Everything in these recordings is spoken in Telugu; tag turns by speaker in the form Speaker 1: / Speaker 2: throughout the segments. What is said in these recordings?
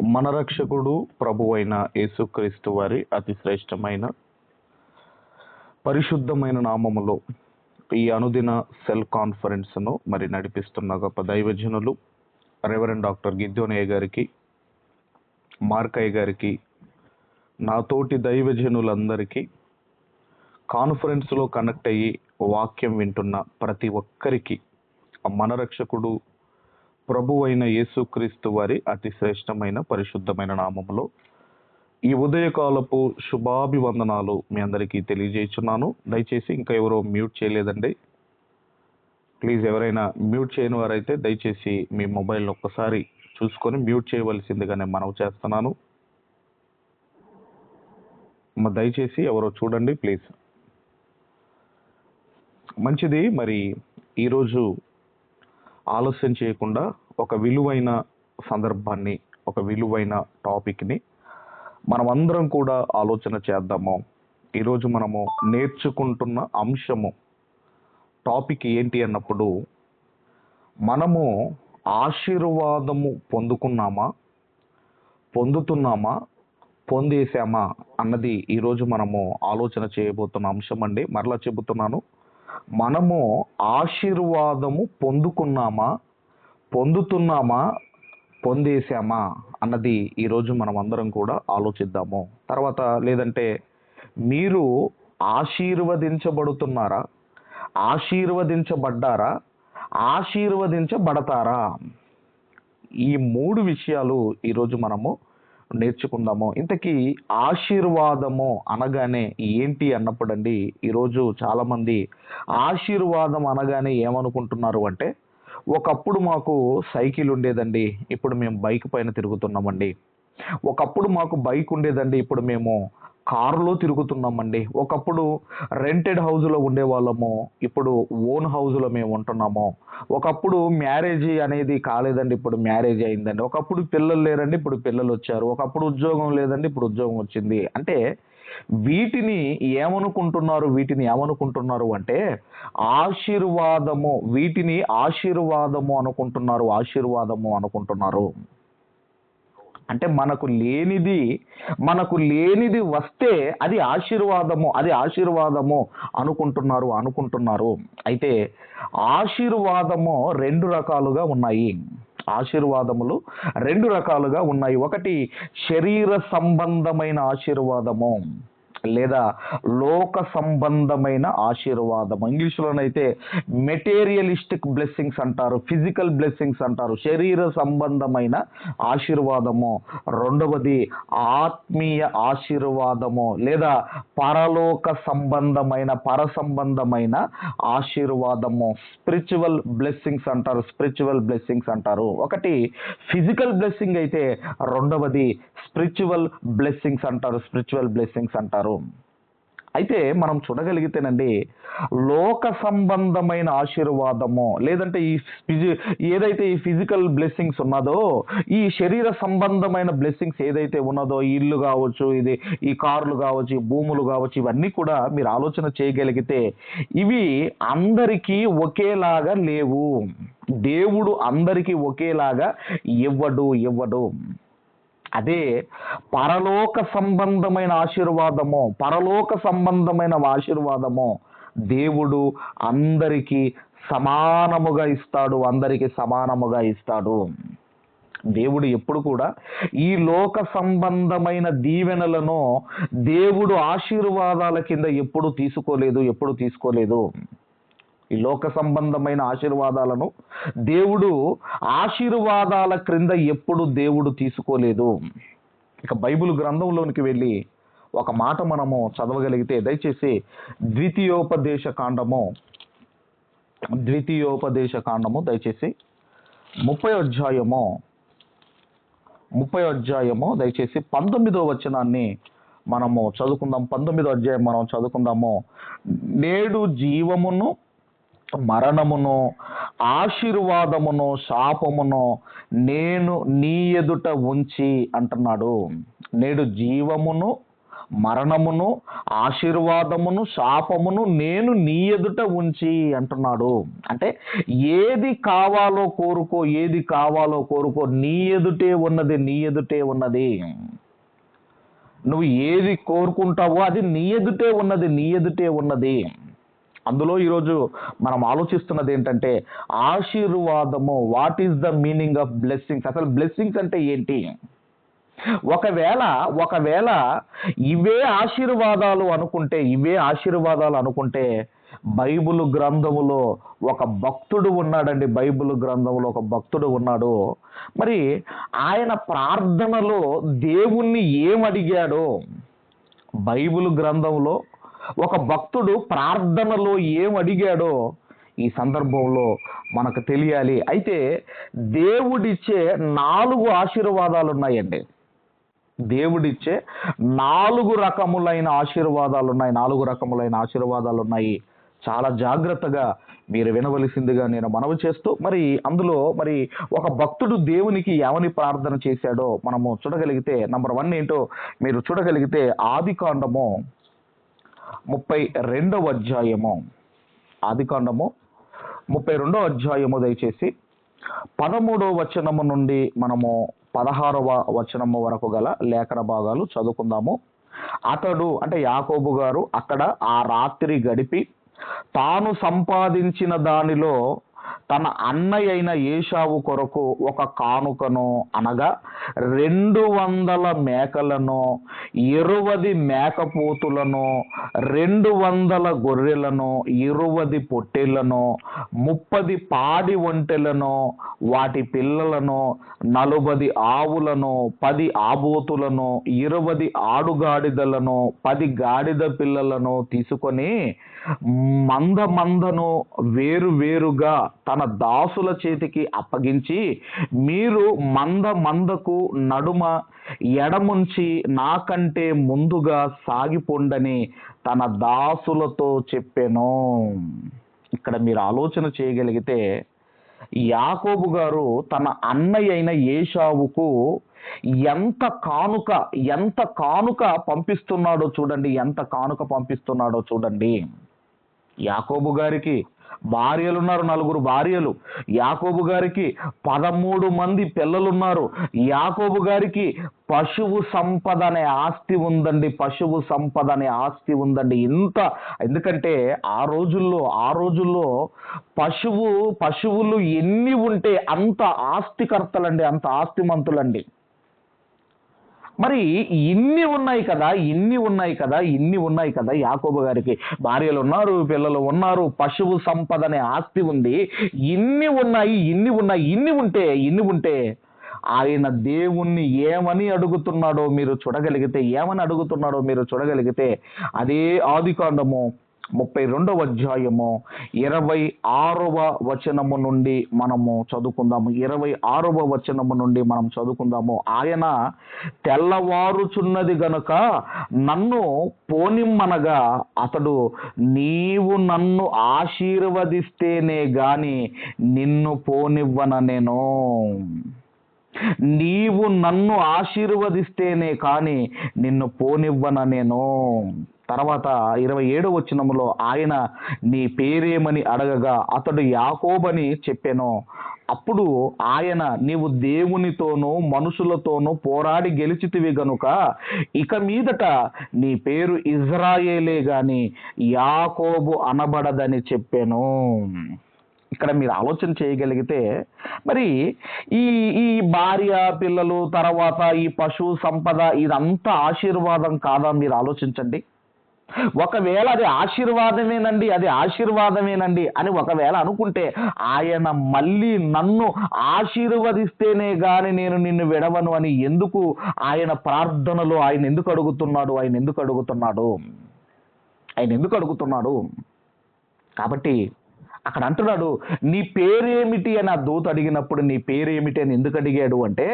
Speaker 1: మన రక్షకుడు ప్రభువైన యేసుక్రీస్తు వారి అతి శ్రేష్టమైన పరిశుద్ధమైన నామములో ఈ అనుదిన సెల్ కాన్ఫరెన్స్ను నడిపిస్తున్న గొప్ప దైవజనులు రెవరెండ్ డాక్టర్ గిద్దోనయ్య గారికి, మార్కయ్య గారికి, నాతోటి దైవజనులందరికీ, కాన్ఫరెన్స్లో కనెక్ట్ అయ్యి వాక్యం వింటున్న ప్రతి ఒక్కరికి మన రక్షకుడు ప్రభువైన యేసుక్రీస్తు వారి అతి శ్రేష్టమైన పరిశుద్ధమైన నామములో ఈ ఉదయకాలపు శుభాభివందనాలు మీ అందరికీ తెలియజేస్తున్నాను. దయచేసి ఇంకా ఎవరో మ్యూట్ చేయలేదండి. ప్లీజ్ ఎవరైనా మ్యూట్ చేయని వారైతే దయచేసి మీ మొబైల్ని ఒక్కసారి చూసుకొని మ్యూట్ చేయవలసిందిగా నేను మనవి చేస్తున్నాను. దయచేసి ఎవరో చూడండి ప్లీజ్. మంచిది. ఈరోజు ఆలస్యం చేయకుండా ఒక విలువైన సందర్భాన్ని, ఒక విలువైన టాపిక్ని మనమందరం కూడా ఆలోచన చేద్దాము. ఈరోజు మనము నేర్చుకుంటున్న అంశము టాపిక్ ఏంటి అన్నప్పుడు, మనము ఆశీర్వాదము పొందుకున్నామా, పొందుతున్నామా, పొందేశామా అన్నది ఈరోజు మనము ఆలోచన చేయబోతున్న అంశం అండి. మరలా చెబుతున్నాను, మనము ఆశీర్వాదము పొందుకున్నామా, పొందుతున్నామా, పొందేశామా అన్నది ఈరోజు మనం అందరం కూడా ఆలోచిద్దాము. తర్వాత లేదంటే మీరు ఆశీర్వదించబడుతున్నారా, ఆశీర్వదించబడ్డారా, ఆశీర్వదించబడతారా? ఈ మూడు విషయాలు ఈరోజు మనము నేర్చుకుందాము. ఇంతకీ ఆశీర్వాదము అనగానే ఏంటి అన్నప్పుడండి, ఈరోజు చాలామంది ఆశీర్వాదం అనగానే ఏమనుకుంటున్నారు అంటే, ఒకప్పుడు మాకు సైకిల్ ఉండేదండి, ఇప్పుడు మేము బైక్ పైన తిరుగుతున్నామండి. ఒకప్పుడు మాకు బైక్ ఉండేదండి, ఇప్పుడు మేము కారులో తిరుగుతున్నామండి. ఒకప్పుడు రెంటెడ్ హౌస్లో ఉండేవాళ్ళము, ఇప్పుడు ఓన్ హౌస్లో మేము ఉంటున్నాము. ఒకప్పుడు మ్యారేజ్ అనేది కాలేదండి, ఇప్పుడు మ్యారేజ్ అయిందండి. ఒకప్పుడు పిల్లలు లేరండి, ఇప్పుడు పిల్లలు వచ్చారు. ఒకప్పుడు ఉద్యోగం లేదండి, ఇప్పుడు ఉద్యోగం వచ్చింది. అంటే వీటిని ఏమనుకుంటున్నారు అంటే ఆశీర్వాదము, వీటిని ఆశీర్వాదము అనుకుంటున్నారు. అంటే మనకు లేనిది వస్తే అది ఆశీర్వాదము అనుకుంటున్నారు. అయితే ఆశీర్వాదము రెండు రకాలుగా ఉన్నాయి. ఆశీర్వాదములు రెండు రకాలుగా ఉన్నాయి. ఒకటి శరీర సంబంధమైన ఆశీర్వాదము, లేదా లోక సంబంధమైన ఆశీర్వాదము. ఇంగ్లీష్లోనైతే మెటీరియలిస్టిక్ బ్లెస్సింగ్స్ అంటారు, ఫిజికల్ బ్లెస్సింగ్స్ అంటారు. శరీర సంబంధమైన ఆశీర్వాదము. రెండవది ఆత్మీయ ఆశీర్వాదము, లేదా పరలోక సంబంధమైన, పర సంబంధమైన ఆశీర్వాదము. స్పిరిచువల్ బ్లెస్సింగ్స్ అంటారు. ఒకటి ఫిజికల్ బ్లెస్సింగ్ అయితే రెండవది స్పిరిచువల్ బ్లెస్సింగ్స్ అంటారు. అయితే మనం చూడగలిగితేనండి, లోక సంబంధమైన ఆశీర్వాదము, లేదంటే ఏదైతే ఈ ఫిజికల్ బ్లెస్సింగ్స్ ఉన్నదో, ఈ శరీర సంబంధమైన బ్లెస్సింగ్స్ ఏదైతే ఉన్నదో, ఈ ఇల్లు కావచ్చు, ఈ కార్లు కావచ్చు, ఈ భూములు కావచ్చు, ఇవన్నీ కూడా మీరు ఆలోచన చేయగలిగితే ఇవి అందరికీ ఒకేలాగా లేవు. దేవుడు అందరికీ ఒకేలాగా ఇవ్వడు. అదే పరలోక సంబంధమైన ఆశీర్వాదము దేవుడు అందరికీ సమానముగా ఇస్తాడు. దేవుడు ఎప్పుడు కూడా ఈ లోక సంబంధమైన దీవెనలను దేవుడు ఆశీర్వాదాల కింద ఎప్పుడు తీసుకోలేదు. ఈ లోక సంబంధమైన ఆశీర్వాదాలను దేవుడు ఆశీర్వాదాల క్రింద ఎప్పుడు తీసుకోలేదు. ఇక బైబిల్ గ్రంథంలోనికి వెళ్ళి ఒక మాట మనము చదవగలిగితే, దయచేసి ద్వితీయోపదేశ కాండము దయచేసి 30వ అధ్యాయము దయచేసి 19వ వచనాన్ని మనము చదువుకుందాం. 19వ అధ్యాయం మనం చదువుకుందాము. నేడు జీవమును, మరణమును, ఆశీర్వాదమును, శాపమును నేను నీ ఎదుట ఉంచి అంటున్నాడు. నేడు జీవమును, మరణమును, ఆశీర్వాదమును, శాపమును నేను నీ ఎదుట ఉంచి అంటున్నాడు. అంటే ఏది కావాలో కోరుకో, ఏది కావాలో కోరుకో, నీ ఎదుటే ఉన్నది, నీ ఎదుటే ఉన్నది. నువ్వు ఏది కోరుకుంటావో అది నీ ఎదుటే ఉన్నది, నీ ఎదుటే ఉన్నది. అందులో ఈరోజు మనం ఆలోచిస్తున్నది ఏంటంటే ఆశీర్వాదము. What is the meaning of blessings? అసలు బ్లెస్సింగ్స్ అంటే ఏంటి? ఒకవేళ ఒకవేళ ఇవే ఆశీర్వాదాలు అనుకుంటే బైబిల్ గ్రంథములో ఒక భక్తుడు ఉన్నాడండి. బైబిల్ గ్రంథంలో ఒక భక్తుడు ఉన్నాడు. మరి ఆయన ప్రార్థనలో దేవుణ్ణి ఏమడిగాడో, బైబిల్ గ్రంథంలో ఒక భక్తుడు ప్రార్థనలో ఏమడిగాడో ఈ సందర్భంలో మనకు తెలియాలి. అయితే దేవుడిచ్చే 4 ఆశీర్వాదాలు ఉన్నాయండి. దేవుడిచ్చే 4 రకములైన ఆశీర్వాదాలు ఉన్నాయి. 4 రకములైన ఆశీర్వాదాలు ఉన్నాయి. చాలా జాగ్రత్తగా మీరు వినవలసిందిగా నేను మనవి చేస్తూ, మరి అందులో మరి ఒక భక్తుడు దేవునికి ఏమని ప్రార్థన చేశాడో మనము చూడగలిగితే, నంబర్ 1 ఏంటో మీరు చూడగలిగితే ఆదికాండము 32వ అధ్యాయము, ఆదికాండము 32వ అధ్యాయము దయచేసి 13వ వచనము నుండి మనము 16వ వచనము వరకు గల లేఖన భాగాలు చదువుకుందాము. అతడు అంటే యాకోబు గారు అక్కడ ఆ రాత్రి గడిపి తాను సంపాదించిన దానిలో తన అన్నయ్య అయిన ఏశావు కొరకు ఒక కానుకను, అనగా 200 మేకలను, 20 మేకపోతులను, 200 గొర్రెలను, 20 పొట్టేళ్లను, 30 పాడి ఒంటెలను, వాటి పిల్లలను, 40 ఆవులను, 10 ఆబోతులను, 20 ఆడుగాడిదలను, 10 గాడిద పిల్లలను తీసుకొని మందను వేరుగా తన దాసుల చేతికి అప్పగించి, మీరు మందకు నడుమ ఎడముంచి నాకంటే ముందుగా సాగిపోండని తన దాసులతో చెప్పెను. ఇక్కడ మీరు ఆలోచన చేయగలిగితే యాకోబు గారు తన అన్నయ్య అయిన ఏశావుకు ఎంత కానుక పంపిస్తున్నాడో చూడండి. ఎంత కానుక పంపిస్తున్నాడో చూడండి. యాకోబు గారికి భార్యలున్నారు, 4 భార్యలు. యాకోబు గారికి 13 మంది పిల్లలున్నారు. యాకోబు గారికి పశువు సంపద అనే ఆస్తి ఉందండి. ఎందుకంటే ఆ రోజుల్లో పశువులు ఎన్ని ఉంటే అంత ఆస్తికర్తలండి, అంత ఆస్తిమంతులండి. మరి ఇన్ని ఉన్నాయి కదా యాకోబు గారికి భార్యలు ఉన్నారు, పిల్లలు ఉన్నారు, పశువు సంపద అనే ఆస్తి ఉంది. ఇన్ని ఉంటే ఆయన దేవుణ్ణి ఏమని అడుగుతున్నాడో మీరు చూడగలిగితే అదే ఆదికాండము 32వ అధ్యాయము 26వ వచనము నుండి మనము చదువుకుందాము. 26వ వచనము నుండి మనం చదువుకుందాము. ఆయన తెల్లవారుచున్నది గనుక నన్ను పోనిమ్మనగా అతడు, నీవు నన్ను ఆశీర్వదిస్తేనే గాని నిన్ను పోనివ్వన నేను. నీవు నన్ను ఆశీర్వదిస్తేనే కానీ నిన్ను పోనివ్వన నేను. తర్వాత 27వ వచనములో ఆయన నీ పేరేమని అడగగా అతడు యాకోబని చెప్పెను. అప్పుడు ఆయన, నీవు దేవునితోనూ మనుషులతోనూ పోరాడి గెలిచితివి గనుక ఇక మీదట నీ పేరు ఇజ్రాయేలే గాని యాకోబు అనబడదని చెప్పెను. ఇక్కడ మీరు ఆలోచన చేయగలిగితే మరి ఈ భార్య పిల్లలు, తర్వాత ఈ పశువు సంపద, ఇదంతా ఆశీర్వాదం కాదా? మీరు ఆలోచించండి. ఒకవేళ అది ఆశీర్వాదమేనండి అని ఒకవేళ అనుకుంటే ఆయన మళ్ళీ నన్ను ఆశీర్వదిస్తేనే గాని నేను నిన్ను విడవను అని ఎందుకు ఆయన ప్రార్థనలో ఆయన ఎందుకు అడుగుతున్నాడు? కాబట్టి అక్కడ అంటున్నాడు, నీ పేరేమిటి అని ఆ దూత అడిగినప్పుడు నీ పేరేమిటి అని ఎందుకు అడిగాడు అంటే,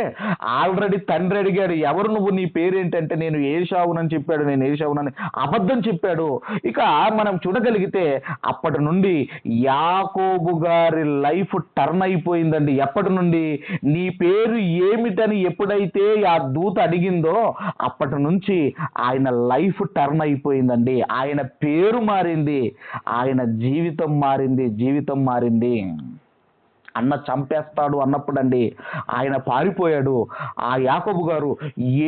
Speaker 1: ఆల్రెడీ తండ్రి అడిగాడు, ఎవరు నువ్వు, నీ పేరేంటంటే నేను ఏశావునని చెప్పాడు. నేను ఏశావునని అబద్ధం చెప్పాడు. ఇక మనం చూడగలిగితే అప్పటి నుండి యాకోబు గారి లైఫ్ టర్న్ అయిపోయిందండి. ఎప్పటి నుండి, నీ పేరు ఏమిటని ఎప్పుడైతే ఆ దూత అడిగిందో అప్పటి నుంచి ఆయన లైఫ్ టర్న్ అయిపోయిందండి. ఆయన పేరు మారింది, ఆయన జీవితం మారింది. అన్న చంపేస్తాడు అన్నప్పుడు అండి ఆయన పారిపోయాడు. ఆ యాకోబు గారు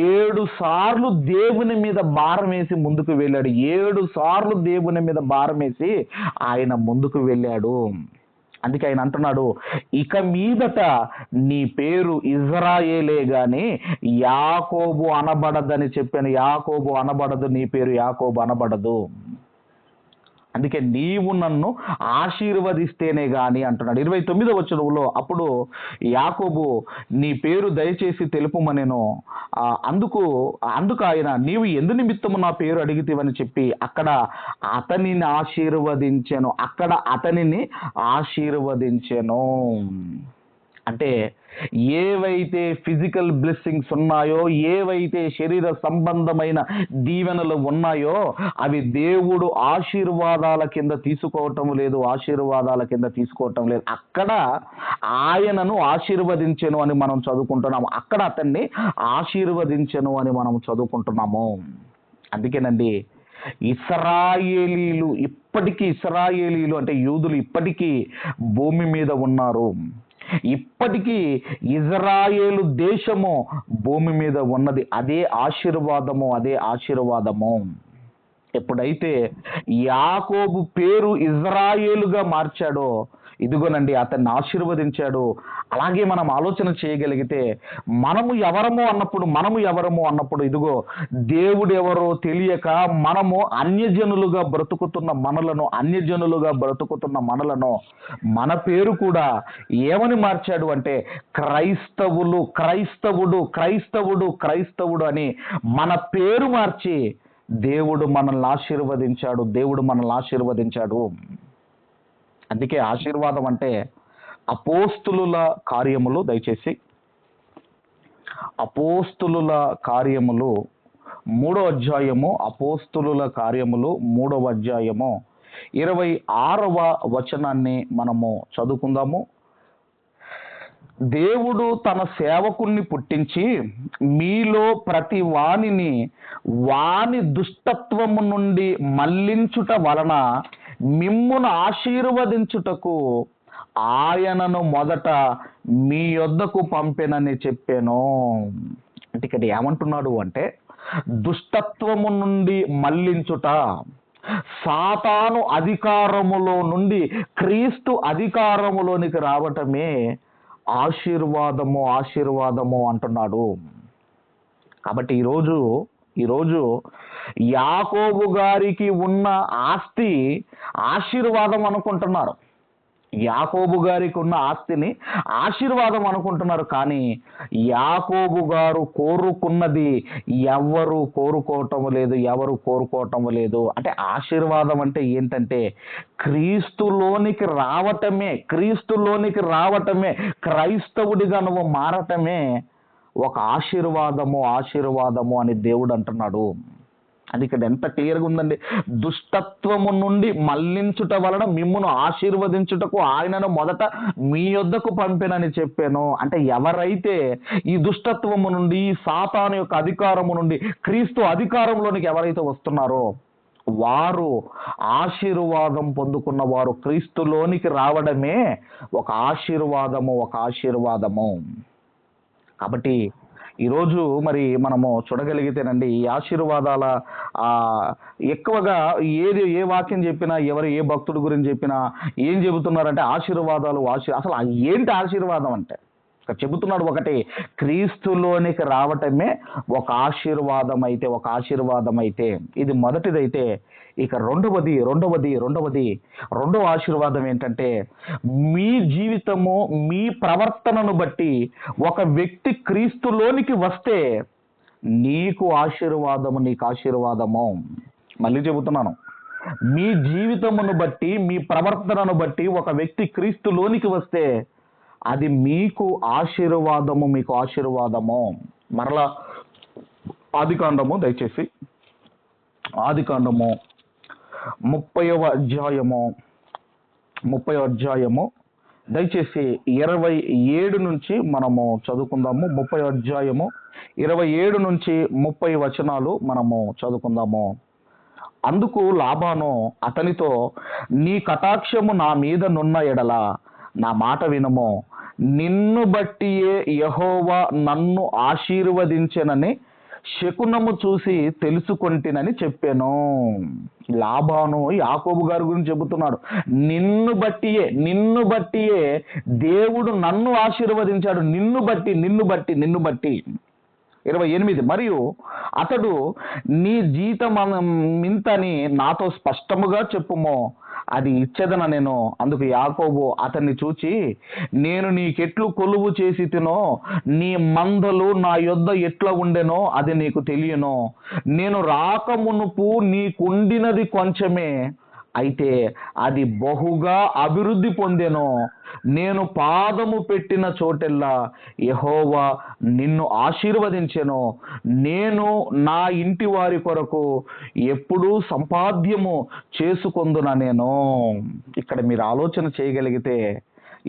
Speaker 1: 7 సార్లు దేవుని మీద భారం వేసి ముందుకు వెళ్ళాడు. 7 సార్లు దేవుని మీద భారం వేసి ఆయన ముందుకు వెళ్ళాడు. అందుకే ఆయన అంటున్నాడు, ఇక మీదట నీ పేరు ఇజ్రాయేలే గాని యాకోబు అనబడదని చెప్పాను. యాకోబు అనబడదు, నీ పేరు యాకోబు అనబడదు. అందుకే నీవు నన్ను ఆశీర్వదిస్తేనే గాని అంటున్నాడు. 29వ వచనంలో అప్పుడు యాకోబు నీ పేరు దయచేసి తెలుపుమనెను. అందుకు ఆయన, నీవు ఎందు నిమిత్తము నా పేరు అడిగితివని చెప్పి అక్కడ అతనిని ఆశీర్వదించెను. అంటే ఏవైతే ఫిజికల్ బ్లెస్సింగ్స్ ఉన్నాయో, ఏవైతే శరీర సంబంధమైన దీవెనలు ఉన్నాయో అవి దేవుడు ఆశీర్వాదాల కింద తీసుకోవటం లేదు. అక్కడ ఆయనను ఆశీర్వదించెను అని మనం చదువుకుంటున్నాము. అక్కడ అతన్ని ఆశీర్వదించెను అని మనం చదువుకుంటున్నాము. అందుకేనండి ఇస్రాయేలీలు అంటే యూదులు ఇప్పటికీ భూమి మీద ఉన్నారు. ఇప్పటికీ ఇజ్రాయేలు దేశము భూమి మీద ఉన్నది. అదే ఆశీర్వాదము. ఎప్పుడైతే యాకోబు పేరు ఇజ్రాయేలుగా మార్చాడో, ఇదిగోనండి అతన్ని ఆశీర్వదించాడు. అలాగే మనం ఆలోచన చేయగలిగితే మనము ఎవరము అన్నప్పుడు ఇదిగో దేవుడు ఎవరో తెలియక మనము అన్యజనులుగా బ్రతుకుతున్న మనలను మన పేరు కూడా ఏమని మార్చాడు అంటే క్రైస్తవుడు అని మన పేరు మార్చి దేవుడు మనల్ని ఆశీర్వదించాడు. అందుకే ఆశీర్వాదం అంటే అపోస్తులుల కార్యములు, దయచేసి అపోస్తులుల కార్యములు 3వ అధ్యాయము, అపోస్తులుల కార్యములు 3వ అధ్యాయము 26వ వచనాన్ని మనము చదువుకుందాము. దేవుడు తన సేవకుణ్ణి పుట్టించి మీలో ప్రతి వాని దుష్టత్వము నుండి మళ్లించుట వలన మిమ్మును ఆశీర్వదించుటకు ఆయనను మొదట మీ యొద్దకు పంపెనని చెప్పాను. అంటే ఇక్కడ ఏమంటున్నాడు అంటే, దుష్టత్వము నుండి మళ్లించుట, సాతాను అధికారములో నుండి క్రీస్తు అధికారములోనికి రావటమే ఆశీర్వాదము అంటున్నాడు. కాబట్టి ఈరోజు యాకోబు గారికి ఉన్న ఆస్తి ఆశీర్వాదం అనుకుంటున్నారు. యాకోబు గారికి ఉన్న ఆస్తిని ఆశీర్వాదం అనుకుంటున్నారు. కానీ యాకోబు గారు కోరుకున్నది ఎవరు కోరుకోవటం లేదు. అంటే ఆశీర్వాదం అంటే ఏంటంటే క్రీస్తులోనికి రావటమే, క్రైస్తవుడిగా నువ్వు మారటమే ఒక ఆశీర్వాదము అని దేవుడు అంటున్నాడు. అది ఇక్కడ ఎంత క్లియర్గా ఉందండి. దుష్టత్వము నుండి మళ్లించుట వలన మిమ్మును ఆశీర్వదించుటకు ఆయనను మొదట మీ యొద్దకు పంపెనని చెప్పాను. అంటే ఎవరైతే ఈ దుష్టత్వము నుండి, సాతాను యొక్క అధికారము నుండి క్రీస్తు అధికారంలోనికి ఎవరైతే వస్తున్నారో వారు ఆశీర్వాదం పొందుకున్న వారు. క్రీస్తులోనికి రావడమే ఒక ఆశీర్వాదము. కాబట్టి ఈరోజు మరి మనము చూడగలిగితేనండి, ఈ ఆశీర్వాదాల ఎక్కువగా ఏ వాక్యం చెప్పినా, ఏ భక్తుడి గురించి చెప్పినా ఏం చెబుతున్నారంటే ఆశీర్వాదాలు. అసలు ఏంటి ఆశీర్వాదం అంటే ఇక్కడ చెబుతున్నాడు, ఒకటి క్రీస్తులోనికి రావటమే ఒక ఆశీర్వాదం అయితే ఇది మొదటిదైతే, ఇక రెండవ ఆశీర్వాదం ఏంటంటే, మీ జీవితము, మీ ప్రవర్తనను బట్టి ఒక వ్యక్తి క్రీస్తులోనికి వస్తే నీకు ఆశీర్వాదము. మళ్ళీ చెబుతున్నాను, మీ జీవితమును బట్టి, మీ ప్రవర్తనను బట్టి ఒక వ్యక్తి క్రీస్తులోనికి వస్తే అది మీకు ఆశీర్వాదము, మీకు ఆశీర్వాదము. మరలా ఆదికాండము, దయచేసి ఆదికాండము 30వ అధ్యాయము, 30వ అధ్యాయము దయచేసి 27 నుంచి మనము చదువుకుందాము. 30వ అధ్యాయము 27 నుంచి 30 వచనాలు మనము చదువుకుందాము. అందుకు లాబాను అతనితో, నీ కటాక్షము నా మీద నున్న ఎడల నా మాట వినము, నిన్ను బట్టియే యెహోవా నన్ను ఆశీర్వదించెనని శకునము చూసి తెలుసుకొంటినని చెప్పాను. లాబాను యాకోబు గారి గురించి చెబుతున్నాడు. నిన్ను బట్టియే దేవుడు నన్ను ఆశీర్వదించాడు. నిన్ను బట్టి 28, మరియు అతడు నీ జీతమింతని నాతో స్పష్టముగా చెప్పుమో, అది ఇచ్చేదన నేను. అందుకు యాకోబు అతన్ని చూచి, నేను నీకెట్లు కొలువు చేసి తినో, నీ మందలు నా యొద్ద ఎట్లా ఉండెనో అది నీకు తెలియను. నేను రాకమునుపు నీకుండినది కొంచెమే, అయితే అది బహుగా అభివృద్ధి పొందెను. నేను పాదము పెట్టిన చోటెల్లా యెహోవా నిన్ను ఆశీర్వదించెను. నేను నా ఇంటి వారి కొరకు ఎప్పుడూ సంపాద్యము చేసుకొందున నేను. ఇక్కడ మీరు ఆలోచన చేయగలిగితే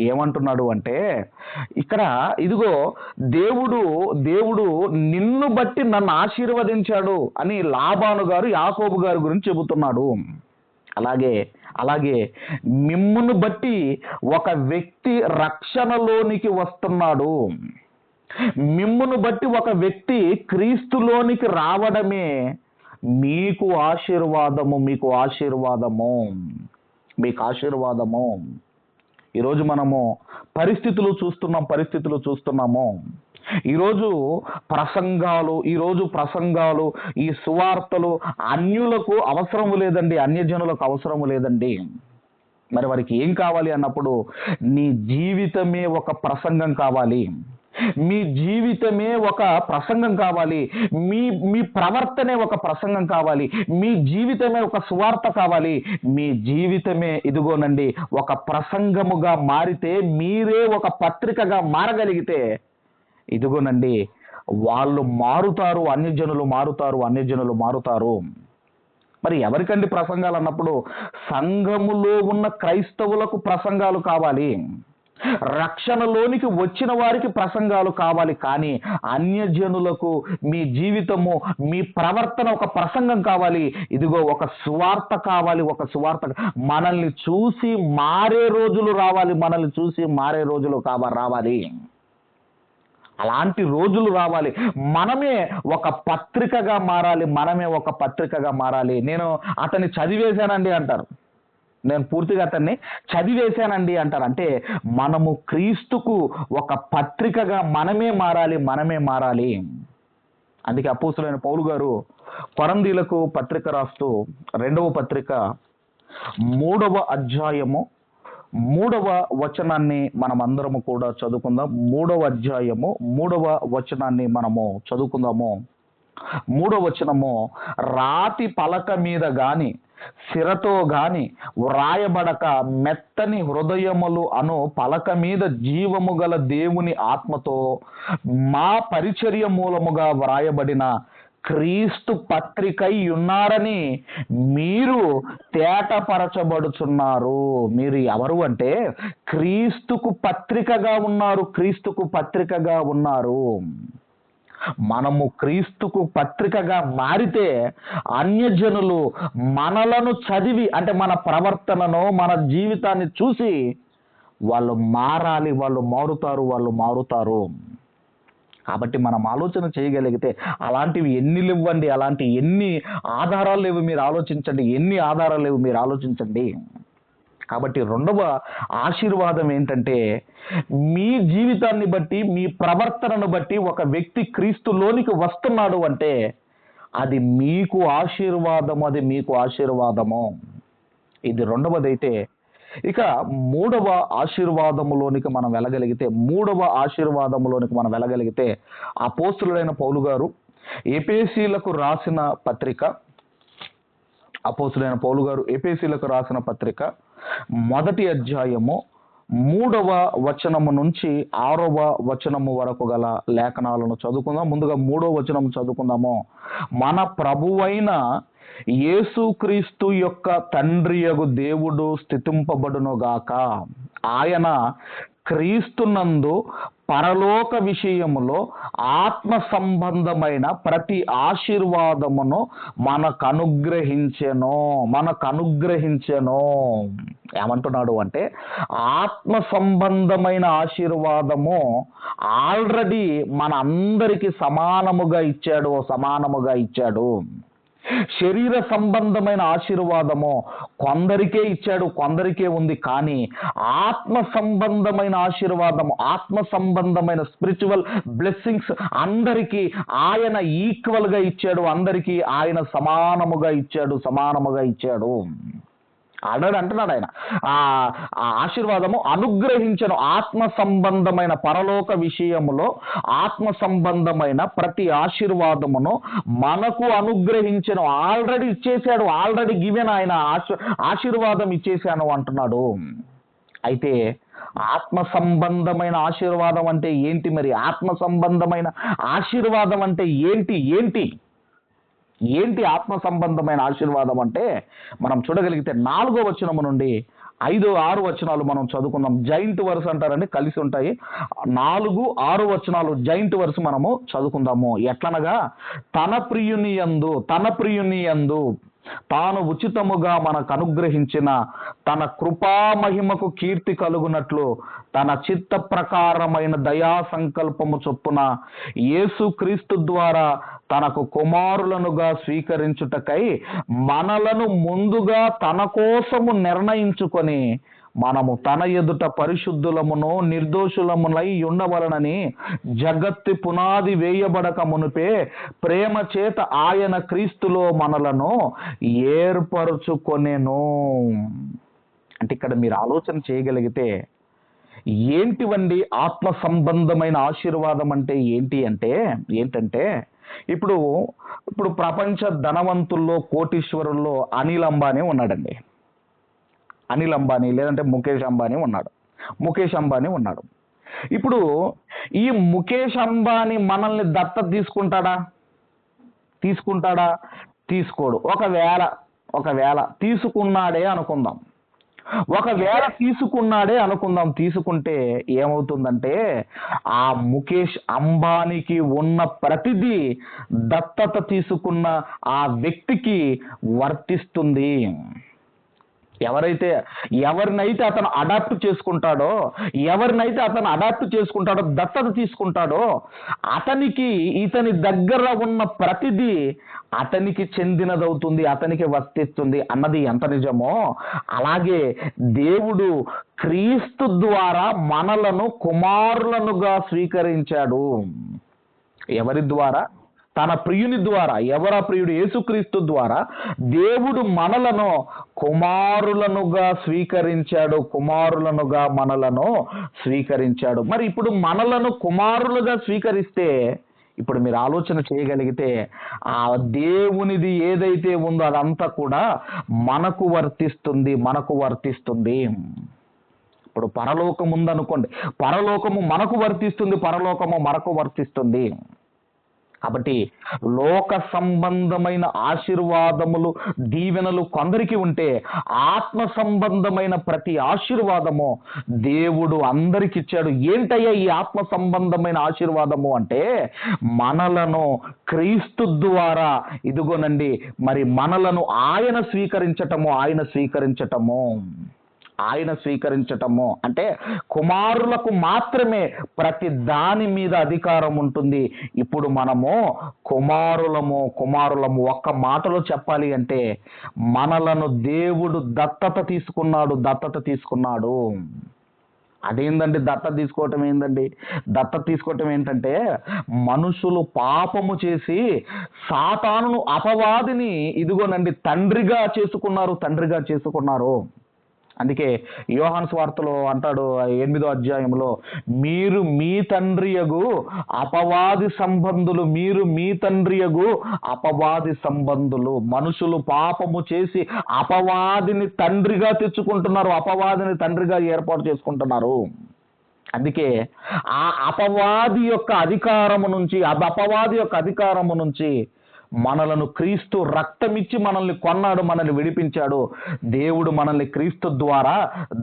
Speaker 1: ఏమంటున్నాడు అంటే, ఇక్కడ ఇదిగో దేవుడు నిన్ను బట్టి నన్ను ఆశీర్వదించాడు అని లాబాను గారు యాకోబు గారి గురించి చెబుతున్నాడు. అలాగే మిమ్మును బట్టి ఒక వ్యక్తి రక్షణలోనికి వస్తున్నాడు. మిమ్మును బట్టి ఒక వ్యక్తి క్రీస్తులోనికి రావడమే మీకు ఆశీర్వాదము. ఈరోజు మనము పరిస్థితులు చూస్తున్నాము. ఈరోజు ప్రసంగాలు, ఈ సువార్తలు అన్యులకు అవసరము లేదండి, అన్యజనులకు అవసరము లేదండి. మరి వారికి ఏం కావాలి అన్నప్పుడు, నీ జీవితమే ఒక ప్రసంగం కావాలి. మీ జీవితమే ఒక ప్రసంగం కావాలి. మీ ప్రవర్తనే ఒక ప్రసంగం కావాలి. మీ జీవితమే ఒక సువార్త కావాలి. మీ జీవితమే ఇదిగోనండి ఒక ప్రసంగముగా మారితే, మీరే ఒక పత్రికగా మారగలిగితే ఇదిగోనండి వాళ్ళు మారుతారు, అన్యజనులు మారుతారు. మరి ఎవరికండి ప్రసంగాలు అన్నప్పుడు, సంఘములో ఉన్న క్రైస్తవులకు ప్రసంగాలు కావాలి, రక్షణలోనికి వచ్చిన వారికి ప్రసంగాలు కావాలి. కానీ అన్యజనులకు మీ జీవితము, మీ ప్రవర్తన ఒక ప్రసంగం కావాలి. ఇదిగో ఒక సువార్త కావాలి. మనల్ని చూసి మారే రోజులు రావాలి. అలాంటి రోజులు రావాలి. మనమే ఒక పత్రికగా మారాలి. నేను అతన్ని చదివేశానండి అంటారు. నేను పూర్తిగా అతన్ని చదివేశానండి అంటారు. అంటే మనము క్రీస్తుకు ఒక పత్రికగా మనమే మారాలి. అందుకే అపోస్తలుడైన పౌలు గారు కొరింథీయులకు పత్రిక రాస్తూ, 2వ పత్రిక 3వ అధ్యాయము 3వ వచనాన్ని మనం అందరము కూడా చదువుకుందాం. 3వ అధ్యాయము 3వ వచనాన్ని మనము చదువుకుందాము. 3వ వచనము, రాతి పలక మీద గాని సిరతో గాని వ్రాయబడక మెత్తని హృదయములు అను పలక మీద జీవము గల దేవుని ఆత్మతో మా పరిచర్య మూలముగా వ్రాయబడిన క్రీస్తు పత్రికై ఉన్నారని మీరు తేటపరచబడుచున్నారు. మీరు ఎవరు అంటే క్రీస్తుకు పత్రికగా ఉన్నారు. మనము క్రీస్తుకు పత్రికగా మారితే అన్యజనులు మనలను చదివి, అంటే మన ప్రవర్తనను, మన జీవితాన్ని చూసి వాళ్ళు మారాలి, వాళ్ళు మారుతారు. కాబట్టి మనం ఆలోచన చేయగలిగితే అలాంటివి ఎన్ని ఆధారాలు లేవు మీరు ఆలోచించండి. కాబట్టి రెండవ ఆశీర్వాదం ఏంటంటే, మీ జీవితాన్ని బట్టి, మీ ప్రవర్తనను బట్టి ఒక వ్యక్తి క్రీస్తులోనికి వస్తున్నాడు అంటే అది మీకు ఆశీర్వాదము. ఇది రెండవదైతే, ఇక మూడవ ఆశీర్వాదములోనికి మనం వెళ్ళగలిగితే అపోస్తలుడైన పౌలు గారు ఎఫెసీయులకు రాసిన పత్రిక అపోస్తులైన పౌలు గారు ఎఫెసీయులకు రాసిన పత్రిక 1వ అధ్యాయము 3వ వచనము నుంచి 6వ వచనము వరకు గల లేఖనాలను చదువుకుందాం. ముందుగా 3వ వచనం చదువుకుందాము. మన ప్రభువైన యేసుక్రీస్తు యొక్క తండ్రియగు దేవుడు స్థితింపబడునుగాక. ఆయన క్రీస్తునందు పరలోక విషయములో ఆత్మ సంబంధమైన ప్రతి ఆశీర్వాదమును మనకు అనుగ్రహించెను. ఏమంటున్నాడు అంటే, ఆత్మ సంబంధమైన ఆశీర్వాదము ఆల్రెడీ మన అందరికీ సమానముగా ఇచ్చాడు. శరీర సంబంధమైన ఆశీర్వాదము కొందరికే ఇచ్చాడు, కొందరికే ఉంది. కానీ ఆత్మ సంబంధమైన ఆశీర్వాదము, ఆత్మ సంబంధమైన స్పిరిచువల్ బ్లెస్సింగ్స్ అందరికీ ఆయన ఈక్వల్ గా ఇచ్చాడు. అందరికీ ఆయన సమానముగా ఇచ్చాడు. ఆల్రెడీ అంటున్నాడు ఆయన ఆ ఆశీర్వాదము అనుగ్రహించను. ఆత్మ సంబంధమైన పరలోక విషయములో ఆత్మ సంబంధమైన ప్రతి ఆశీర్వాదమును మనకు అనుగ్రహించను. ఆల్రెడీ ఇచ్చేశాడు, ఆల్రెడీ గివెన్. ఆయన ఆశీర్వాదం ఇచ్చేశాను అంటున్నాడు. అయితే ఆత్మ సంబంధమైన ఆశీర్వాదం అంటే ఏంటి? మరి ఆత్మ సంబంధమైన ఆశీర్వాదం అంటే ఏంటి ఆత్మ సంబంధమైన ఆశీర్వాదం అంటే మనం చూడగలిగితే 4వ వచనము నుండి 5, 6 వచనాలు మనం చదువుకుందాం. జాయింట్ వర్స్ అంటారండి, కలిసి ఉంటాయి. 4, 6 వచనాలు జాయింట్ వర్స్ మనము చదువుకుందాము. ఎట్లనగా, తన ప్రియుని యందు తాను ఉచితముగా మనకు అనుగ్రహించిన తన కృపా మహిమకు కీర్తి కలుగునట్లు తన చిత్త ప్రకారమైన దయా సంకల్పము చొప్పున యేసుక్రీస్తు ద్వారా తనకు కుమారులనుగా స్వీకరించుటకై మనలను ముందుగా తన కోసము నిర్ణయించుకొని మనము తన ఎదుట పరిశుద్ధులమును నిర్దోషులమునై ఉండవలనని జగత్తు పునాది వేయబడక మునుపే ప్రేమ చేత ఆయన క్రీస్తులో మనలను ఏర్పరచుకొనెను. అంటే ఇక్కడ మీరు ఆలోచన చేయగలిగితే ఏంటివండి ఆత్మ సంబంధమైన ఆశీర్వాదం అంటే ఏంటంటే ఇప్పుడు ప్రపంచ ధనవంతుల్లో కోటీశ్వరుల్లో అనిల్ అంబానీ ఉన్నాడండి. అనిల్ అంబానీ లేదంటే ముఖేష్ అంబానీ ఉన్నాడు. ఇప్పుడు ఈ ముఖేష్ అంబానీ మనల్ని దత్తత తీసుకుంటాడా? తీసుకోడు. ఒకవేళ తీసుకున్నాడే అనుకుందాం. తీసుకుంటే ఏమవుతుందంటే ఆ ముఖేష్ అంబానీకి ఉన్న ప్రతిదీ దత్తత తీసుకున్న ఆ వ్యక్తికి వర్తిస్తుంది. ఎవరినైతే అతను అడాప్ట్ చేసుకుంటాడో దత్తత తీసుకుంటాడో ఇతని దగ్గర ఉన్న ప్రతిదీ అతనికి చెందినదవుతుంది, అతనికి వర్తిస్తుంది అన్నది ఎంత నిజమో, అలాగే దేవుడు క్రీస్తు ద్వారా మనలను కుమారులనుగా స్వీకరించాడు. ఎవరి ద్వారా? తన ప్రియుని ద్వారా. ఎవరా ప్రియుడు? యేసుక్రీస్తు ద్వారా దేవుడు మనలను కుమారులనుగా స్వీకరించాడు. మరి ఇప్పుడు మనలను కుమారులుగా స్వీకరిస్తే ఇప్పుడు మీరు ఆలోచన చేయగలిగితే ఆ దేవునిది ఏదైతే ఉందో అదంతా కూడా మనకు వర్తిస్తుంది. ఇప్పుడు పరలోకం ఉందనుకోండి, పరలోకము మనకు వర్తిస్తుంది. కాబట్టి లోక సంబంధమైన ఆశీర్వాదములు, దీవెనలు కొందరికి ఉంటే ఆత్మ సంబంధమైన ప్రతి ఆశీర్వాదము దేవుడు అందరికి ఇచ్చాడు. ఏంటయ్యా ఈ ఆత్మ సంబంధమైన ఆశీర్వాదము అంటే, మనలను క్రీస్తు ద్వారా ఇదిగోనండి మరి మనలను ఆయన స్వీకరించటము అంటే కుమారులకు మాత్రమే ప్రతి దాని మీద అధికారం ఉంటుంది. ఇప్పుడు మనము కుమారులము. ఒక్క మాటలో చెప్పాలి అంటే మనలను దేవుడు దత్తత తీసుకున్నాడు. అదేందండి దత్తత తీసుకోవటం ఏంటంటే, మనుషులు పాపము చేసి సాతానును, అపవాదిని ఇదిగోనండి తండ్రిగా చేసుకున్నారు. అందుకే యోహాను సువార్తలో అంటాడు 8వ అధ్యాయంలో, మీరు మీ తండ్రియగు అపవాది సంబంధులు, మీరు మీ తండ్రియగు అపవాది సంబంధులు. మనుషులు పాపము చేసి అపవాదిని తండ్రిగా తెచ్చుకుంటున్నారు, అపవాదిని తండ్రిగా ఏర్పాటు చేసుకుంటున్నారు. అందుకే ఆ అపవాది యొక్క అధికారము నుంచి మనలను క్రీస్తు రక్తమిచ్చి మనల్ని కొన్నాడు, మనల్ని విడిపించాడు. దేవుడు మనల్ని క్రీస్తు ద్వారా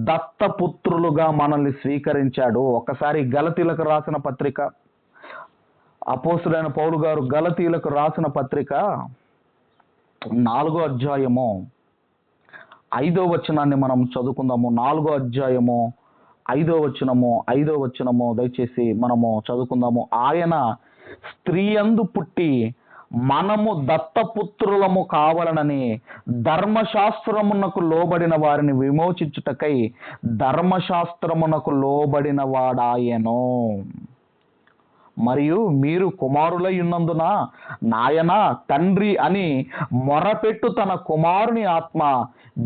Speaker 1: దత్తపుత్రులుగా మనల్ని స్వీకరించాడు. ఒకసారి గలతీలకు రాసిన పత్రిక, అపోస్తులైన పౌలు గారు గలతీలకు రాసిన పత్రిక 4వ అధ్యాయము 5వ వచనాన్ని మనం చదువుకుందాము. 4వ అధ్యాయము 5వ వచనము దయచేసి మనము చదువుకుందాము. ఆయన స్త్రీ యందు పుట్టి మనము దత్తపుత్రులము కావాలనని ధర్మశాస్త్రమునకు లోబడిన వారిని విమోచించుటకై ధర్మశాస్త్రమునకు లోబడిన వాడాయెను. మరియు మీరు కుమారులై ఉన్నందున నాయన తండ్రి అని మొరపెట్టు తన కుమారుని ఆత్మ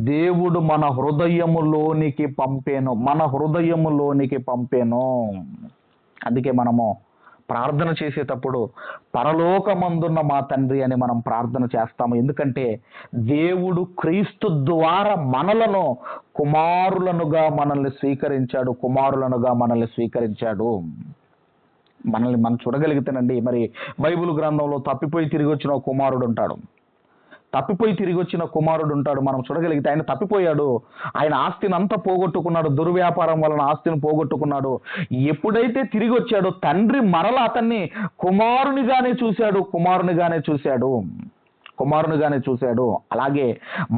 Speaker 1: దేవుడు మన హృదయములోనికి పంపెను. అందుకే మనము ప్రార్థన చేసేటప్పుడు పరలోకమందున్న మా తండ్రి అని మనం ప్రార్థన చేస్తాము. ఎందుకంటే దేవుడు క్రీస్తు ద్వారా మనలను కుమారులనుగా మనల్ని స్వీకరించాడు. మనం చూడగలిగితేనండి, మరి బైబిల్ గ్రంథంలో తప్పిపోయి తిరిగి వచ్చిన కుమారుడు ఉంటాడు. మనం చూడగలిగితే ఆయన తప్పిపోయాడు, ఆయన ఆస్తిని అంతా పోగొట్టుకున్నాడు, దుర్వ్యాపారం వలన ఆస్తిని పోగొట్టుకున్నాడు. ఎప్పుడైతే తిరిగి వచ్చాడో తండ్రి మరలా అతన్ని కుమారునిగానే చూశాడు. అలాగే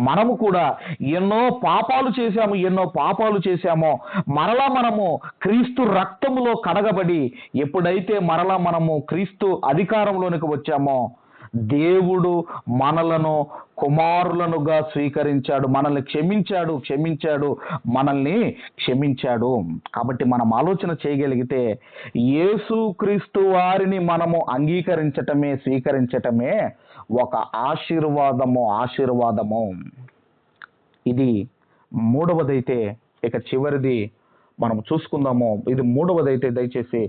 Speaker 1: మనము కూడా ఎన్నో పాపాలు చేశామో మరలా మనము క్రీస్తు రక్తములో కడగబడి ఎప్పుడైతే మరలా మనము క్రీస్తు అధికారంలోనికి వచ్చామో దేవుడు మనలను కుమారులనుగా స్వీకరించాడు, మనల్ని క్షమించాడు. కాబట్టి మనం ఆలోచన చేయగలిగితే యేసుక్రీస్తు వారిని మనము స్వీకరించటమే ఒక ఆశీర్వాదము. ఇది మూడవదైతే. ఇక చివరిది మనం చూసుకుందాము. ఇది మూడవదైతే దయచేసి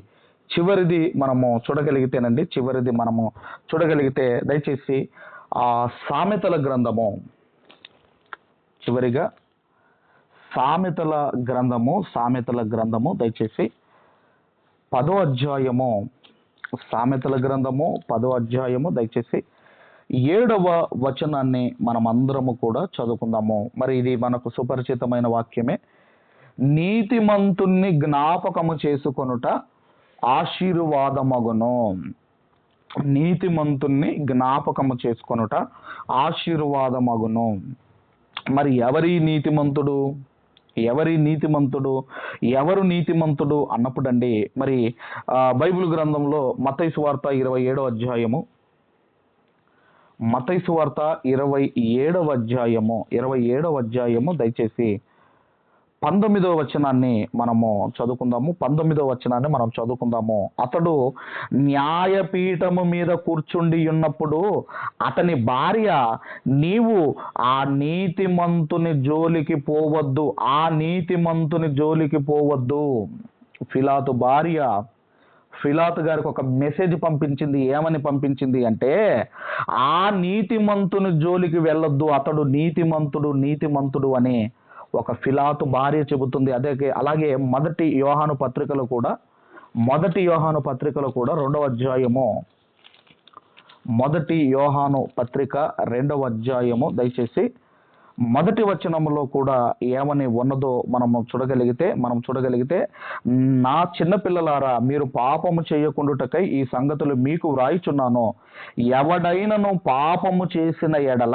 Speaker 1: చివరిది మనము చూడగలిగితే దయచేసి సామెతల గ్రంథము, చివరిగా సామెతల గ్రంథము దయచేసి 10వ అధ్యాయము, సామెతల గ్రంథము 10వ అధ్యాయము దయచేసి 7వ వచనాన్ని మనం అందరము కూడా చదువుకుందాము. మరి ఇది మనకు సుపరిచితమైన వాక్యమే. నీతిమంతుణ్ణి జ్ఞాపకము చేసుకొనుట ఆశీర్వాదమగును. మరి ఎవరు నీతిమంతుడు అన్నప్పుడండి, మరి బైబిల్ గ్రంథంలో మత్తయి సువార్త 27వ అధ్యాయము, 27వ అధ్యాయము దయచేసి 19వ వచనాన్ని మనము చదువుకుందాము. అతడు న్యాయపీఠము మీద కూర్చుండి ఉన్నప్పుడు అతని భార్య, నీవు ఆ నీతిమంతుని జోలికి పోవద్దు. ఫిలాతు భార్య ఫిలాతు గారికి ఒక మెసేజ్ పంపించింది. ఏమని పంపించింది అంటే, ఆ నీతిమంతుని జోలికి వెళ్ళొద్దు, అతడు నీతిమంతుడు అని ఒక ఫిలాతు భార్య చెబుతుంది. అలాగే మొదటి యోహాను పత్రికలో కూడా 2వ అధ్యాయము, మొదటి యోహాను పత్రిక 2వ అధ్యాయము దయచేసి మొదటి వచనములో కూడా ఏమని ఉన్నదో మనం చూడగలిగితే నా చిన్న పిల్లలారా, మీరు పాపము చేయకుండుటకై ఈ సంగతులు మీకు వ్రాయిచున్నాను. ఎవడైనను పాపము చేసిన ఎడల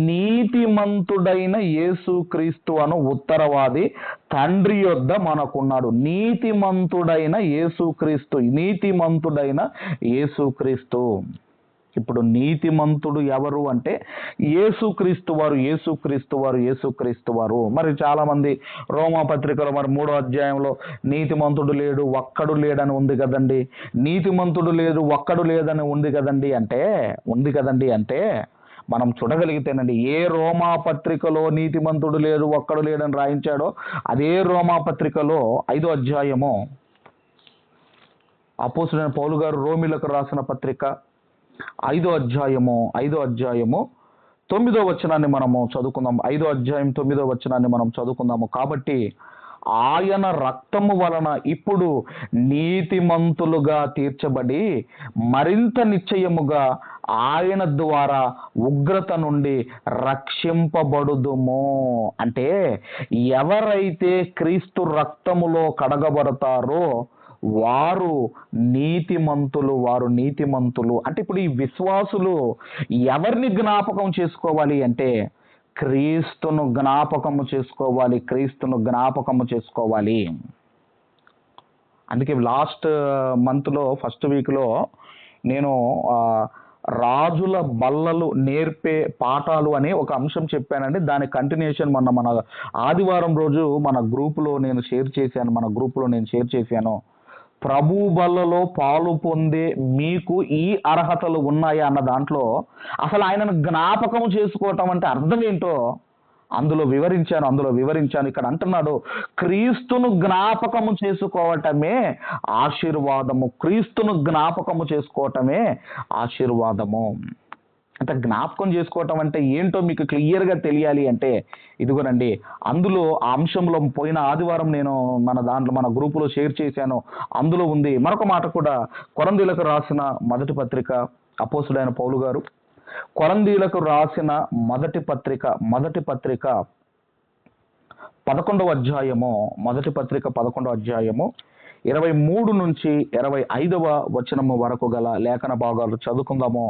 Speaker 1: నీతిమంతుడైన యేసుక్రీస్తు అను ఉత్తరవాది తండ్రి యొద్ద మనకున్నాడు. నీతిమంతుడైన యేసుక్రీస్తు. ఇప్పుడు నీతిమంతుడు ఎవరు అంటే యేసుక్రీస్తు వారు. మరి చాలా మంది రోమా పత్రికలో మరి 3వ అధ్యాయంలో నీతిమంతుడు లేడు, ఒక్కడు లేడని ఉంది కదండి. నీతిమంతుడు లేడు, ఒక్కడు లేదని ఉంది కదండి అంటే మనం చూడగలిగితేనండి, ఏ రోమా పత్రికలో నీతిమంతుడు లేడు ఒక్కడు లేడని రాయించాడో అదే రోమా పత్రికలో 5వ అధ్యాయము అపోస్తలుడైన పౌలు గారు రోమిలకు రాసిన పత్రిక 5వ అధ్యాయము 9వ వచనాన్ని మనము చదువుకుందాం. 5వ అధ్యాయం 9వ వచనాన్ని మనం చదువుకుందాము. కాబట్టి ఆయన రక్తము వలన ఇప్పుడు నీతిమంతులుగా తీర్చబడి మరింత నిశ్చయముగా ఆయన ద్వారా ఉగ్రత నుండి రక్షింపబడుదుము. అంటే ఎవరైతే క్రీస్తు రక్తములో కడగబడతారో వారు నీతిమంతులు. అంటే ఇప్పుడు ఈ విశ్వాసులు ఎవరిని జ్ఞాపకం చేసుకోవాలి అంటే క్రీస్తును జ్ఞాపకము చేసుకోవాలి. అందుకే లాస్ట్ మంత్లో ఫస్ట్ వీక్లో నేను రాజుల బల్లలు నేర్పే పాఠాలు అనే ఒక అంశం చెప్పానండి. దాని కంటిన్యూషన్ మన ఆదివారం రోజు మన గ్రూపులో నేను షేర్ చేశాను. ప్రభు బల్లలో పాలు పొందే మీకు ఈ అర్హతలు ఉన్నాయా అన్న దాంట్లో అసలు ఆయనను జ్ఞాపకం చేసుకోవటం అంటే అర్థం ఏంటో అందులో వివరించాను. ఇక్కడ అంటున్నాడు, క్రీస్తును జ్ఞాపకము చేసుకోవటమే ఆశీర్వాదము. అంటే జ్ఞాపకం చేసుకోవటం అంటే ఏంటో మీకు క్లియర్గా తెలియాలి అంటే ఇదిగోనండి, అందులో ఆ అంశంలో పోయిన ఆదివారం నేను మన గ్రూపులో షేర్ చేశాను. అందులో ఉంది మరొక మాట కూడా. కొరంథీయులకు రాసిన మొదటి పత్రిక అపోస్తలుడైన పౌలు గారు కొరంథీయులకు రాసిన మొదటి పత్రిక 11వ అధ్యాయము 23 నుంచి 25వ వచనము వరకు గల లేఖన భాగాలు చదువుకుందాము.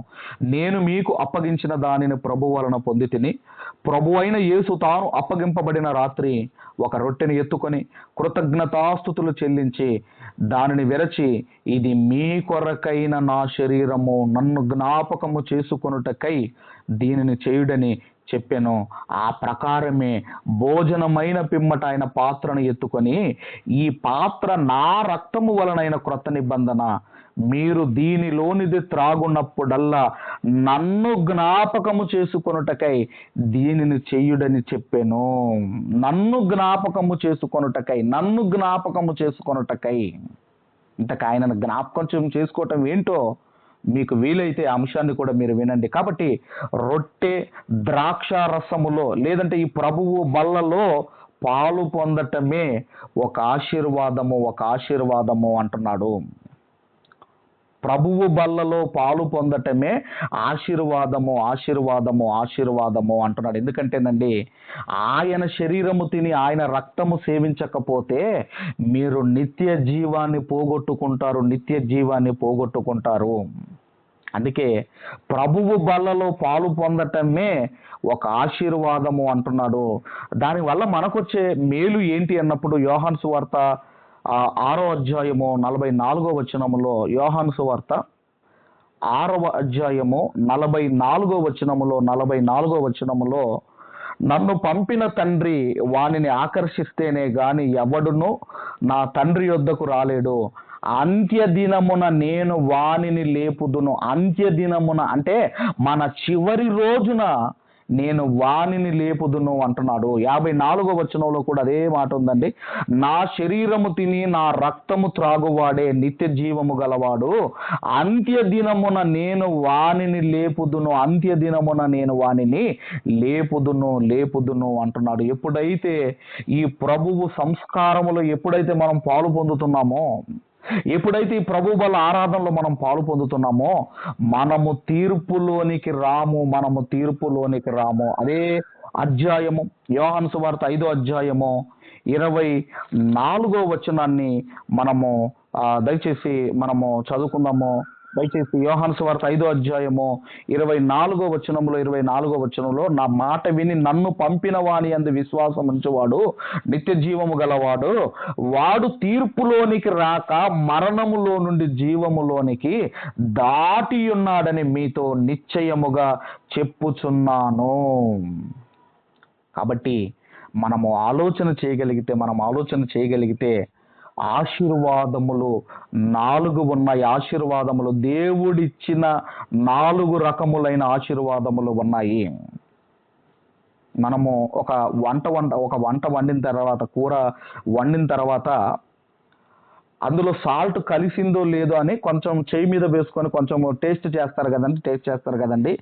Speaker 1: నేను మీకు అప్పగించిన దానిని ప్రభు వలన పొంది తిని, ప్రభు అయిన యేసు తాను అప్పగింపబడిన రాత్రి ఒక రొట్టెని ఎత్తుకొని కృతజ్ఞతాస్తుతులు చెల్లించి దానిని విరచి, ఇది మీ కొరకైన నా శరీరము, నన్ను జ్ఞాపకము చేసుకొనుటకై దీనిని చేయుడని చెప్పాను. ఆ ప్రకారమే భోజనమైన పిమ్మట ఆయన పాత్రను ఎత్తుకొని, ఈ పాత్ర నా రక్తము వలనైన క్రొత్త నిబంధన, మీరు దీనిలోనిది త్రాగున్నప్పుడల్లా నన్ను జ్ఞాపకము చేసుకొనుటకై దీనిని చెయ్యుడని చెప్పాను. నన్ను జ్ఞాపకము చేసుకొనుటకై ఇంతకు ఆయనను జ్ఞాపకం చేసుకోవటం ఏంటో మీకు వీలైతే ఆ అంశాన్ని కూడా మీరు వినండి. కాబట్టి రొట్టె ద్రాక్ష రసములో లేదంటే ఈ ప్రభువు బల్లలో పాలు పొందటమే ఒక ఆశీర్వాదము అంటున్నాడు. ప్రభువు బల్లలో పాలు పొందటమే ఆశీర్వాదము అంటున్నాడు. ఎందుకంటేనండి, ఆయన శరీరము తిని ఆయన రక్తము సేవించకపోతే మీరు నిత్య జీవాన్ని పోగొట్టుకుంటారు. అందుకే ప్రభువు బల్లలో పాలు పొందటమే ఒక ఆశీర్వాదము అంటున్నాడు. దానివల్ల మనకొచ్చే మేలు ఏంటి అన్నప్పుడు యోహాను సువార్త 6వ అధ్యాయము 44వ వచనములో, యోహాను సువార్త 6వ అధ్యాయము 44వ వచనములో, నన్ను పంపిన తండ్రి వానిని ఆకర్షిస్తేనే గాని ఎవడును నా తండ్రి యొద్దకు రాలేడు. అంత్యదినమున నేను వానిని లేపుదును. అంత్యదినమున అంటే మన చివరి రోజున నేను వానిని లేపుదును అంటున్నాడు. 54వ వచనంలో కూడా అదే మాట ఉందండి. నా శరీరము తిని నా రక్తము త్రాగువాడే నిత్య జీవము గలవాడు. అంత్యదినమున నేను వానిని లేపుదును అంటున్నాడు. ఎప్పుడైతే ఈ ప్రభువు సంస్కారములో ఎప్పుడైతే మనం పాలు పొందుతున్నామో, ఎప్పుడైతే ఈ ప్రభు బల ఆరాధనలో మనం పాలు పొందుతున్నామో మనము తీర్పులోనికి రాము. అదే అధ్యాయము యోహాను సువార్త 5వ అధ్యాయము 24వ వచనాన్ని మనము దయచేసి చదువుకుందాము. దయచేసి యోహాను సువార్త 5వ అధ్యాయము 24వ వచనంలో, నా మాట విని నన్ను పంపిన వాని యందు విశ్వాసం ఉంచువాడు నిత్య జీవము గలవాడు. వాడు తీర్పులోనికి రాక మరణములో నుండి జీవములోనికి దాటి ఉన్నాడని మీతో నిశ్చయముగా చెప్పుచున్నాను. కాబట్టి మనం ఆలోచన చేయగలిగితే ఆశీర్వాదములు 4 ఉన్నాయి. ఆశీర్వాదములు దేవుడిచ్చిన 4 రకములైన ఆశీర్వాదములు ఉన్నాయి. మనము ఒక వంట వండిన తర్వాత, కూర వండిన తర్వాత అందులో సాల్ట్ కలిసిందో లేదో అని కొంచెం చేయి మీద వేసుకొని కొంచెం టేస్ట్ చేస్తారు కదండి.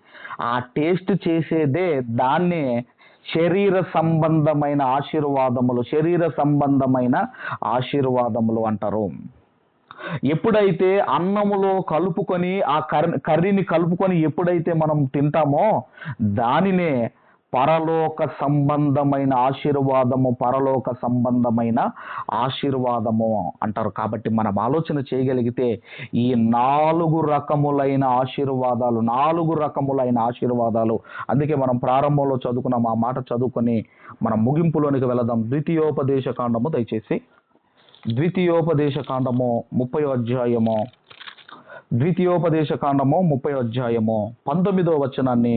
Speaker 1: ఆ టేస్ట్ చేసేదే దాన్ని శరీర సంబంధమైన ఆశీర్వాదములు అంటారు. ఎప్పుడైతే అన్నములో కలుపుకొని ఆ కర్రీని కలుపుకొని ఎప్పుడైతే మనం తింటామో దానినే పరలోక సంబంధమైన ఆశీర్వాదము అంటారు. కాబట్టి మనం ఆలోచన చేయగలిగితే ఈ 4 రకములైన ఆశీర్వాదాలు, అందుకే మనం ప్రారంభంలో చదువుకున్నాం. ఆ మాట చదువుకొని మనం ముగింపులోనికి వెళదాం. ద్వితీయోపదేశ కాండము 30వ అధ్యాయము 19వ వచనాన్ని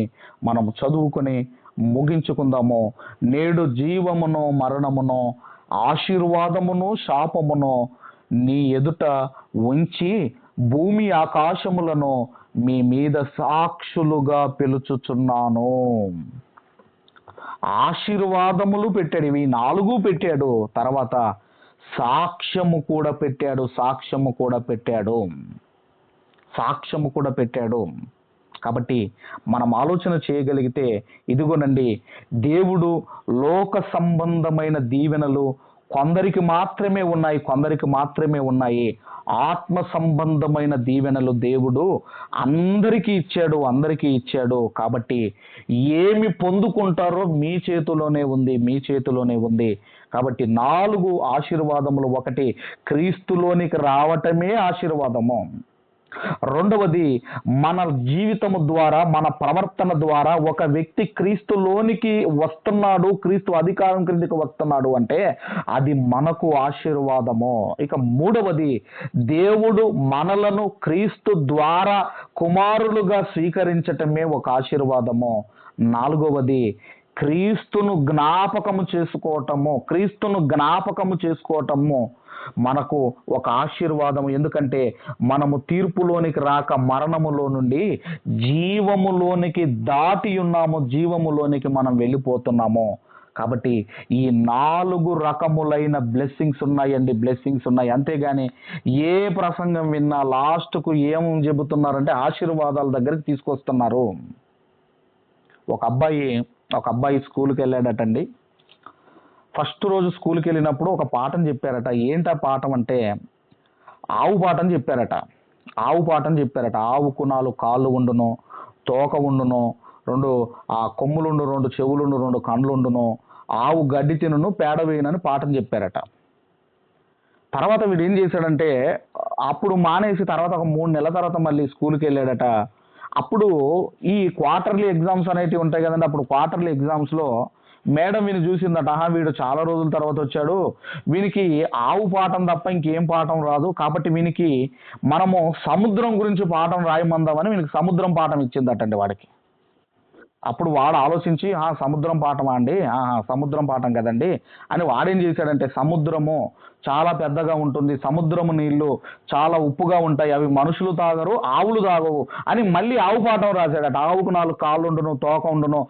Speaker 1: మనం చదువుకొని ముగించుకుందాము. నేడు జీవమును మరణమును, ఆశీర్వాదమును శాపమును నీ ఎదుట ఉంచి భూమి ఆకాశములను మీ మీద సాక్షులుగా పిలుచుచున్నాను. ఆశీర్వాదములు పెట్టాడు, ఇవి 4 పెట్టాడు. తర్వాత సాక్ష్యము కూడా పెట్టాడు. కాబట్టి మనం ఆలోచన చేయగలిగితే ఇదిగోనండి, దేవుడు లోక సంబంధమైన దీవెనలు కొందరికి మాత్రమే ఉన్నాయి. ఆత్మ సంబంధమైన దీవెనలు దేవుడు అందరికీ ఇచ్చాడు. కాబట్టి ఏమి పొందుకుంటారో మీ చేతిలోనే ఉంది. కాబట్టి 4 ఆశీర్వాదములు. 1, క్రీస్తులోనికి రావటమే ఆశీర్వాదము. రెండవది, మన జీవితము ద్వారా, మన ప్రవర్తన ద్వారా ఒక వ్యక్తి క్రీస్తులోనికి వస్తున్నాడు, క్రీస్తు అధికారం క్రిందికి వస్తున్నాడు అంటే అది మనకు ఆశీర్వాదము. ఇక మూడవది, దేవుడు మనలను క్రీస్తు ద్వారా కుమారులుగా స్వీకరించటమే ఒక ఆశీర్వాదము. 4వది, క్రీస్తును జ్ఞాపకము చేసుకోవటము మనకు ఒక ఆశీర్వాదము. ఎందుకంటే మనము తీర్పులోనికి రాక మరణములో నుండి జీవములోనికి దాటి ఉన్నాము, జీవములోనికి మనం వెళ్ళిపోతున్నాము. కాబట్టి ఈ 4 రకములైన బ్లెస్సింగ్స్ ఉన్నాయి. అంతేగాని ఏ ప్రసంగం విన్నా లాస్ట్కు ఏం చెబుతున్నారంటే ఆశీర్వాదాల దగ్గరికి తీసుకొస్తున్నారు. ఒక అబ్బాయి స్కూల్కి వెళ్ళాడటండి. ఫస్ట్ రోజు స్కూల్కి వెళ్ళినప్పుడు ఒక పాఠం చెప్పారట. ఏంటా పాఠం అంటే ఆవు పాఠం చెప్పారట. ఆవుకు 4 కాళ్ళు ఉండును, తోక ఉండును, 2 కొమ్ములుండు, 2 చెవులుండు, 2 కండ్లుండును, ఆవు గడ్డి తినును, పేడ వేయునని పాఠం చెప్పారట. తర్వాత వీడు ఏం చేశాడంటే అప్పుడు మానేసి తర్వాత ఒక 3 నెలల తర్వాత మళ్ళీ స్కూల్కి వెళ్ళాడట. అప్పుడు ఈ క్వార్టర్లీ ఎగ్జామ్స్ అనేటివి ఉంటాయి కదండి. అప్పుడు క్వార్టర్లీ ఎగ్జామ్స్లో మేడం వీని చూసిందట. వీడు చాలా రోజుల తర్వాత వచ్చాడు, వీనికి ఆవు పాఠం తప్ప ఇంకేం పాఠం రాదు, కాబట్టి వీనికి మనము సముద్రం గురించి పాఠం రాయమందామని వీనికి సముద్రం పాఠం ఇచ్చిందటండి వాడికి. అప్పుడు వాడు ఆలోచించి సముద్రం పాఠమా అండి, సముద్రం పాఠం కదండి అని వాడేం చేశాడంటే సముద్రము చాలా పెద్దగా ఉంటుంది, సముద్రము నీళ్లు చాలా ఉప్పుగా ఉంటాయి, అవి మనుషులు తాగరు, ఆవులు తాగవు అని మళ్ళీ ఆవు పాఠం రాశాడట. ఆవుకు 4 కాళ్ళు ఉండును, తోక ఉండును,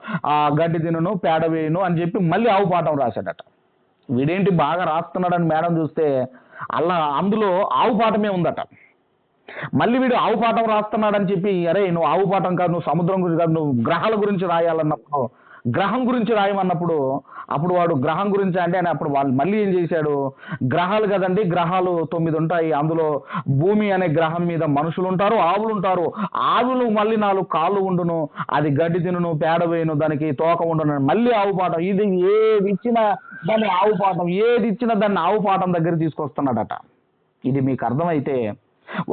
Speaker 1: గడ్డి తినును, పేడ వేయును అని చెప్పి మళ్ళీ ఆవు పాఠం రాశాడట. వీడేంటి బాగా రాస్తున్నాడని మేడం చూస్తే అందులో ఆవు పాఠమే ఉందట. మళ్ళీ వీడు ఆవు పాఠం రాస్తున్నాడని చెప్పి అరే నువ్వు ఆవు పాఠం కాదు, నువ్వు సముద్రం గురించి కాదు, నువ్వు గ్రహాల గురించి రాయాలన్నప్పుడు, గ్రహం గురించి రాయమన్నప్పుడు అప్పుడు వాడు గ్రహం గురించి అంటే అప్పుడు వాళ్ళు మళ్ళీ ఏం చేశాడు, గ్రహాలు కదండి, గ్రహాలు 9 ఉంటాయి, అందులో భూమి అనే గ్రహం మీద మనుషులు ఉంటారు, ఆవులు ఉంటారు, ఆవులు మళ్ళీ 4 కాళ్ళు ఉండును, అది గడ్డి తినును, పేడ వేయును, దానికి తోక ఉండును, మళ్ళీ ఆవు పాఠం. ఇది ఏది ఇచ్చినా దాన్ని ఆవు పాఠం దగ్గర తీసుకొస్తున్నాడట. ఇది మీకు అర్థమైతే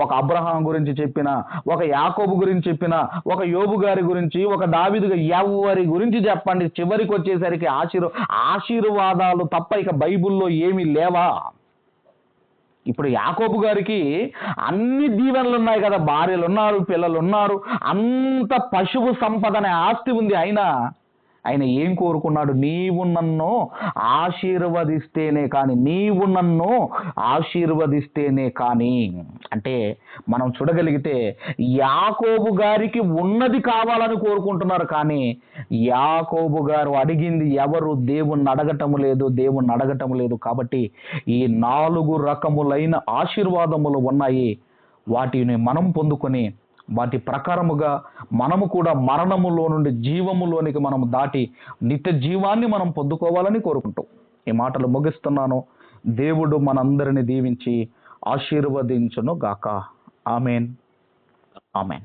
Speaker 1: ఒక అబ్రహాం గురించి చెప్పిన, ఒక యాకోబు గురించి చెప్పిన, ఒక యోబు గారి గురించి, ఒక దావీదు ఎవరి గురించి చెప్పండి, చివరికి వచ్చేసరికి ఆశీర్వాదాలు తప్ప ఇక బైబిల్లో ఏమీ లేవా? ఇప్పుడు యాకోబు గారికి అన్ని దీవెనలు ఉన్నాయి కదా, భార్యలు ఉన్నారు, పిల్లలు ఉన్నారు, అంత పశువు సంపద అనే ఆస్తి ఉంది. అయినా ఆయన ఏం కోరుకున్నాడు? నీవు నన్ను ఆశీర్వదిస్తేనే కానీ, నీవు నన్ను ఆశీర్వదిస్తేనే కానీ. అంటే మనం చూడగలిగితే యాకోబు గారికి ఉన్నది కావాలని కోరుకుంటున్నారు, కానీ యాకోబు గారు అడిగింది ఎవరు? దేవుణ్ణి అడగటం లేదు. కాబట్టి ఈ 4 రకములైన ఆశీర్వాదములు ఉన్నాయి. వాటిని మనం పొందుకొని వాటి ప్రకారముగా మనము కూడా మరణములో నుండి జీవములోనికి మనం దాటి నిత్య జీవాన్ని మనం పొందుకోవాలని కోరుకుంటూ ఈ మాటలు ముగిస్తున్నాను. దేవుడు మనందరిని దీవించి ఆశీర్వదించును గాక. ఆమెన్. ఆమెన్.